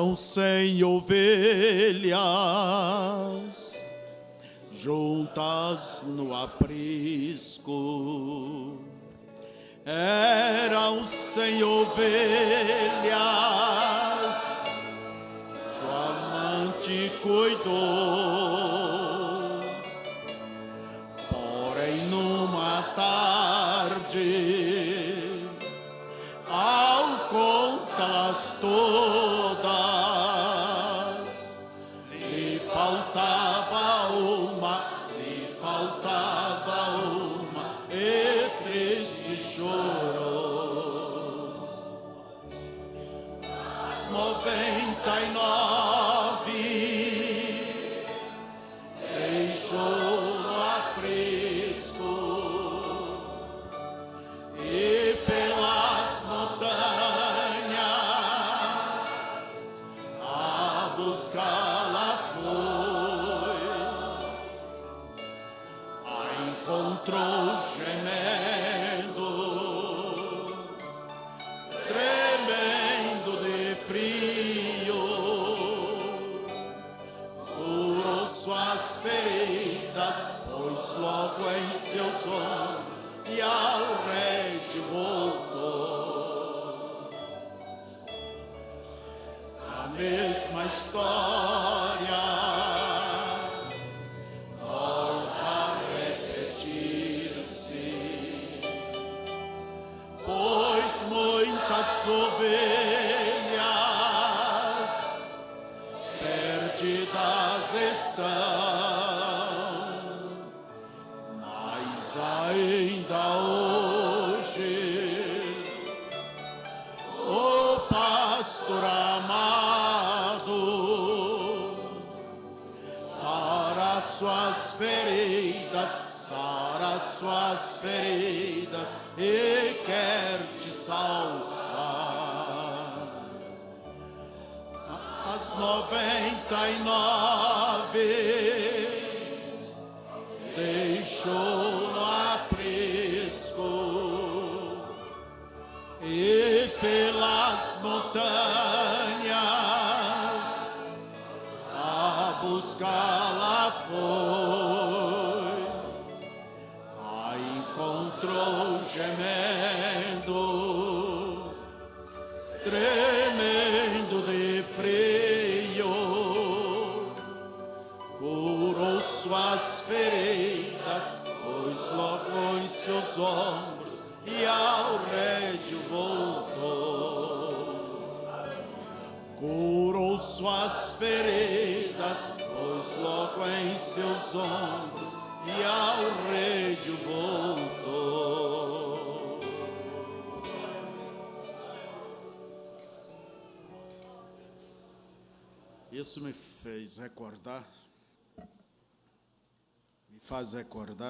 Eram 100 ovelhas juntas no aprisco. Eram 100 ovelhas que o amante cuidou. Porém, numa tarde, ao contá-las todas, lhe faltava uma, e triste chorou. As 99 deixou no aprisco e pelas montanhas a buscá-la foi. A encontrou gemendo, tremendo de frio, curou suas feridas, pôs logo em seus ombros e ao rédeo voltou. A mesma história volta a repetir-se, pois muitas ovelhas perdidas estão, mas ainda hoje o pastor amado sara suas feridas e quer te salvar. As 99 deixou no aprisco e pelas montanhas a buscá-la foi. A encontrou gemendo, tremendo de frio, curou suas feridas, pôs logo em seus ombros e ao rédeo voltou. Curou suas feridas, pôs logo em seus ombros e ao rédeo voltou. Isso me faz recordar,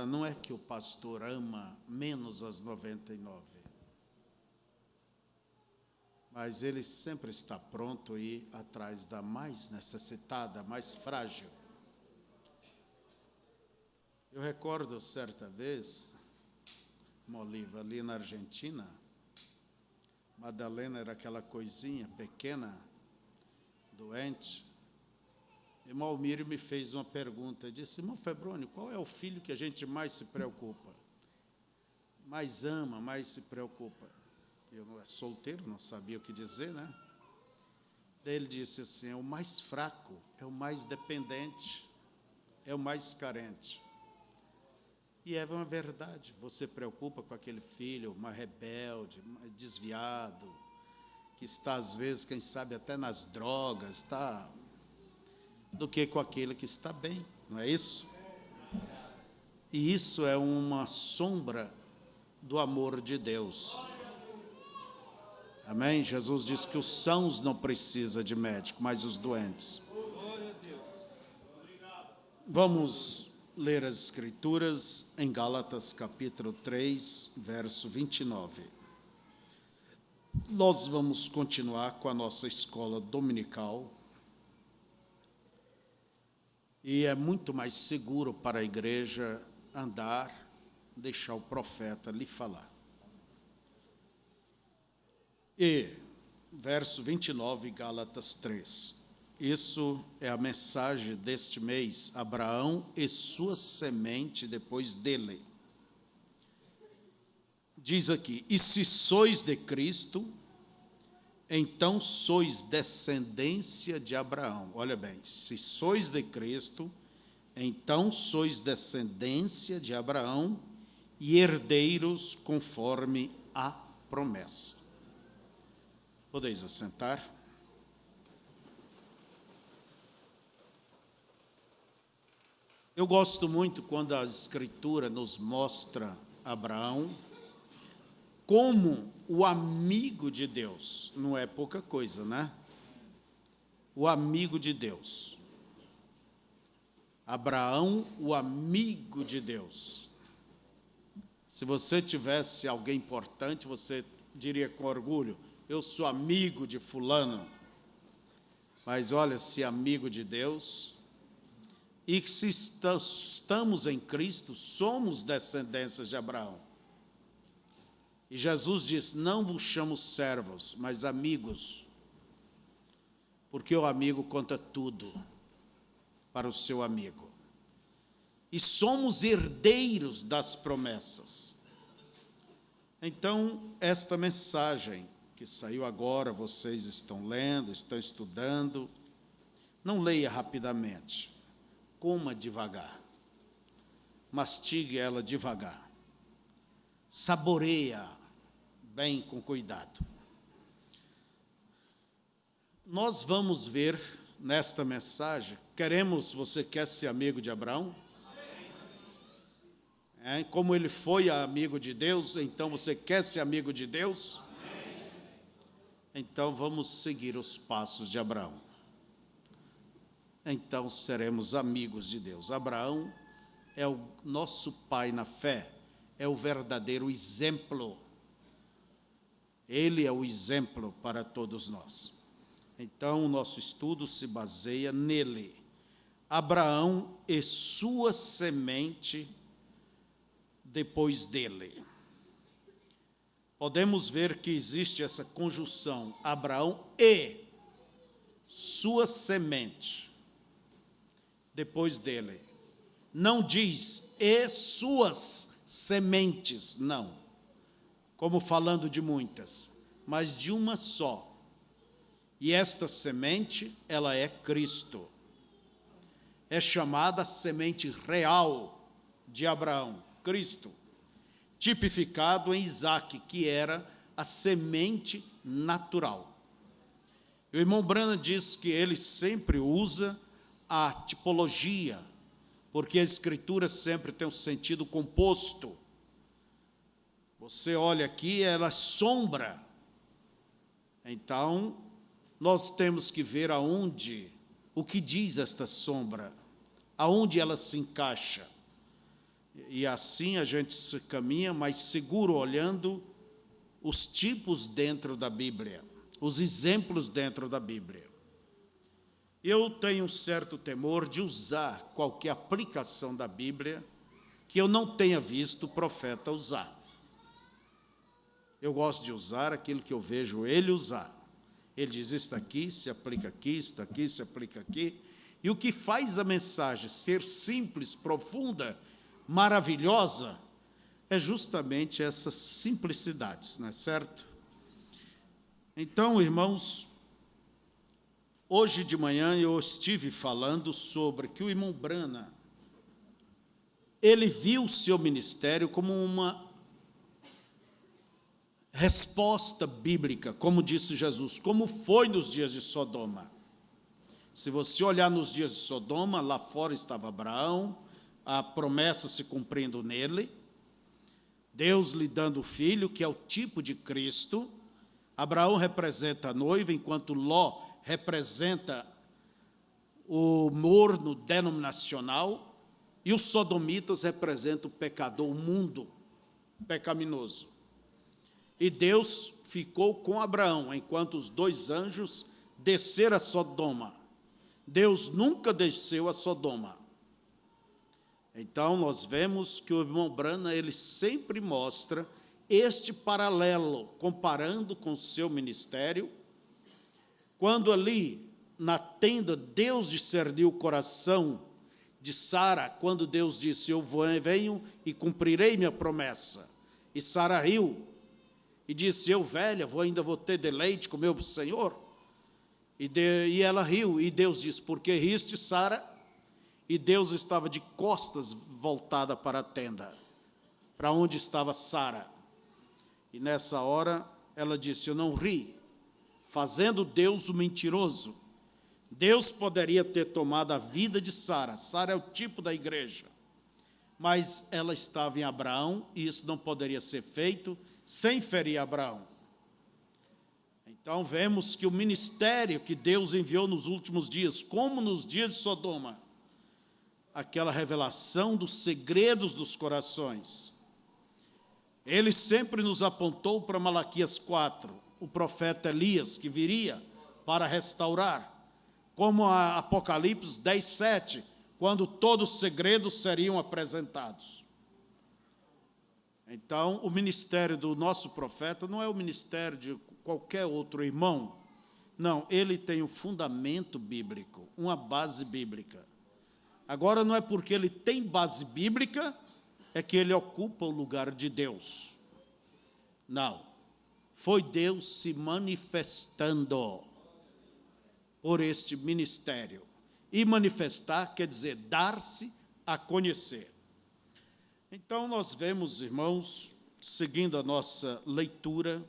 não é que o pastor ama menos as 99, mas ele sempre está pronto a ir atrás da mais necessitada, mais frágil. Eu recordo certa vez, Oliva, ali na Argentina, Madalena era aquela coisinha pequena, doente. Irmão Almir me fez uma pergunta, disse: irmão Febrônio, qual é o filho que a gente mais se preocupa? Mais ama, mais se preocupa? Eu não era solteiro, não sabia o que dizer, né? Daí ele disse assim: é o mais fraco, é o mais dependente, é o mais carente. E é uma verdade, você preocupa com aquele filho, mais rebelde, mais desviado, que está às vezes, quem sabe, até nas drogas, está, do que com aquele que está bem, não é isso? E isso é uma sombra do amor de Deus. Amém? Jesus disse que os sãos não precisam de médico, mas os doentes. Vamos ler as Escrituras em Gálatas, capítulo 3, verso 29. Nós vamos continuar com a nossa escola dominical. E é muito mais seguro para a igreja andar, deixar o profeta lhe falar. E verso 29, Gálatas 3. Isso é a mensagem deste mês, Abraão e sua semente depois dele. Diz aqui: e se sois de Cristo, então sois descendência de Abraão. Olha bem, se sois de Cristo, então sois descendência de Abraão e herdeiros conforme a promessa. Podeis assentar. Eu gosto muito quando a Escritura nos mostra Abraão como o amigo de Deus. Não é pouca coisa, né? O amigo de Deus. Abraão, o amigo de Deus. Se você tivesse alguém importante, você diria com orgulho: eu sou amigo de fulano. Mas olha, se amigo de Deus, e se estamos em Cristo, somos descendências de Abraão. E Jesus diz: não vos chamo servos, mas amigos, porque o amigo conta tudo para o seu amigo. E somos herdeiros das promessas. Então, esta mensagem que saiu agora, vocês estão lendo, estão estudando, não leia rapidamente, coma devagar, mastigue ela devagar, saboreia bem com cuidado. Nós vamos ver nesta mensagem, você quer ser amigo de Abraão? Como ele foi amigo de Deus, então você quer ser amigo de Deus? Então vamos seguir os passos de Abraão. Então seremos amigos de Deus. Abraão é o nosso pai na fé, é o verdadeiro exemplo. Ele é o exemplo para todos nós. Então o nosso estudo se baseia nele. Abraão e sua semente depois dele. Podemos ver que existe essa conjunção, Abraão e sua semente depois dele. Não diz e suas sementes, não, como falando de muitas, mas de uma só. E esta semente, ela é Cristo. É chamada semente real de Abraão, Cristo, tipificado em Isaque, que era a semente natural. O irmão Branham diz que ele sempre usa a tipologia, porque a Escritura sempre tem um sentido composto. Você olha aqui, ela é sombra. Então, nós temos que ver aonde, o que diz esta sombra, aonde ela se encaixa. E assim a gente se caminha mais seguro, olhando os tipos dentro da Bíblia, os exemplos dentro da Bíblia. Eu tenho um certo temor de usar qualquer aplicação da Bíblia que eu não tenha visto o profeta usar. Eu gosto de usar aquilo que eu vejo ele usar. Ele diz: isso aqui se aplica aqui, isso aqui se aplica aqui. E o que faz a mensagem ser simples, profunda, maravilhosa, é justamente essas simplicidades, não é certo? Então, irmãos, hoje de manhã eu estive falando sobre que o irmão Branham, ele viu o seu ministério como uma resposta bíblica, como disse Jesus, como foi nos dias de Sodoma. Se você olhar nos dias de Sodoma, lá fora estava Abraão, a promessa se cumprindo nele, Deus lhe dando o filho, que é o tipo de Cristo. Abraão representa a noiva, enquanto Ló representa o morno denominacional, e os sodomitas representam o pecador, o mundo pecaminoso. E Deus ficou com Abraão, enquanto os dois anjos desceram a Sodoma. Deus nunca desceu a Sodoma. Então, nós vemos que o irmão Branham, ele sempre mostra este paralelo, comparando com o seu ministério, quando ali na tenda Deus discerniu o coração de Sara, quando Deus disse: eu venho e cumprirei minha promessa. E Sara riu e disse: eu, velha, ainda vou ter deleite com meu Senhor? E ela riu, e Deus disse: por que riste, Sara? E Deus estava de costas voltada para a tenda, para onde estava Sara. E nessa hora ela disse: eu não ri, fazendo Deus o mentiroso. Deus poderia ter tomado a vida de Sara. Sara é o tipo da igreja. Mas ela estava em Abraão, e isso não poderia ser feito sem ferir Abraão. Então vemos que o ministério que Deus enviou nos últimos dias, como nos dias de Sodoma, aquela revelação dos segredos dos corações, ele sempre nos apontou para Malaquias 4, o profeta Elias, que viria para restaurar, como a Apocalipse 10, 7, quando todos os segredos seriam apresentados. Então, o ministério do nosso profeta não é o ministério de qualquer outro irmão. Não, ele tem um fundamento bíblico, uma base bíblica. Agora, não é porque ele tem base bíblica, é que ele ocupa o lugar de Deus. Não. Foi Deus se manifestando por este ministério. E manifestar quer dizer dar-se a conhecer. Então, nós vemos, irmãos, seguindo a nossa leitura,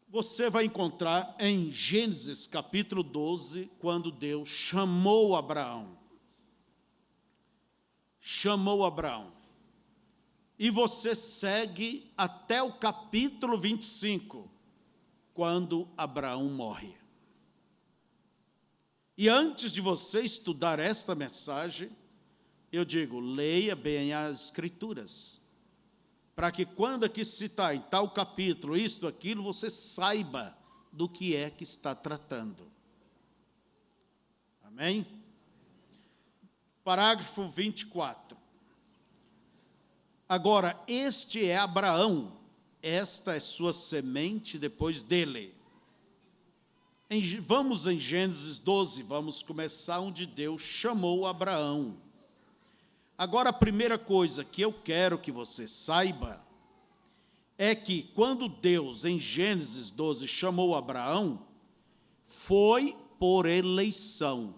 você vai encontrar em Gênesis capítulo 12, quando Deus chamou Abraão. Chamou Abraão. E você segue até o capítulo 25, quando Abraão morre. E antes de você estudar esta mensagem, eu digo, leia bem as Escrituras, para que quando aqui se citar em tal capítulo, isto, aquilo, você saiba do que é que está tratando. Amém? Parágrafo 24. Agora, este é Abraão, esta é sua semente depois dele. Vamos em Gênesis 12, vamos começar onde Deus chamou Abraão. Agora, a primeira coisa que eu quero que você saiba é que quando Deus, em Gênesis 12, chamou Abraão, foi por eleição.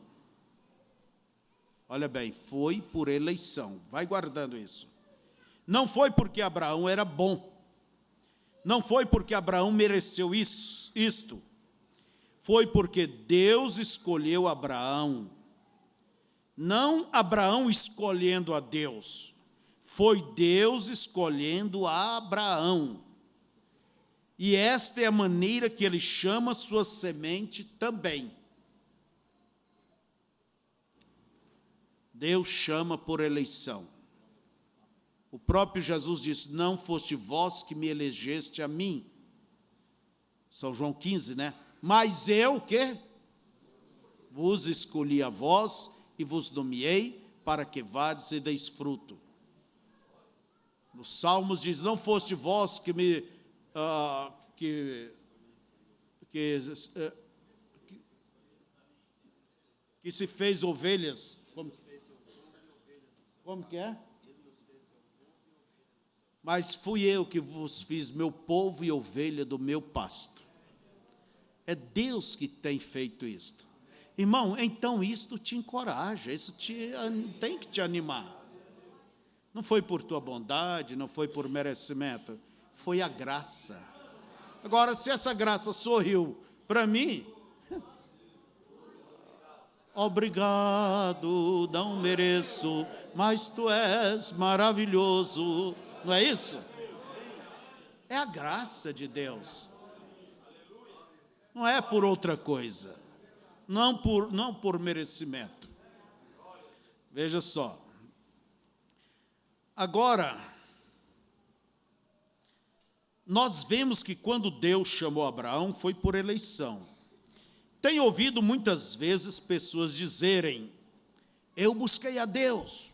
Olha bem, foi por eleição. Vai guardando isso. Não foi porque Abraão era bom. Não foi porque Abraão mereceu isto. Foi porque Deus escolheu Abraão. Não Abraão escolhendo a Deus. Foi Deus escolhendo a Abraão. E esta é a maneira que ele chama sua semente também. Deus chama por eleição. O próprio Jesus disse: não foste vós que me elegeste a mim. São João 15, né? Mas eu, o quê? Vos escolhi a vós e vos nomeei para que vades e deis fruto. Nos Salmos diz: não foste vós que me que se fez ovelhas. Como que é? Mas fui eu que vos fiz meu povo e ovelha do meu pasto. É Deus que tem feito isto. Irmão, então isto te encoraja, isso tem que te animar. Não foi por tua bondade, não foi por merecimento, foi a graça. Agora, se essa graça sorriu para mim, obrigado, não mereço, mas tu és maravilhoso. Não é isso? É a graça de Deus. Não é por outra coisa. Não por merecimento. Veja só. Agora, nós vemos que quando Deus chamou Abraão, foi por eleição. Tenho ouvido muitas vezes pessoas dizerem: eu busquei a Deus,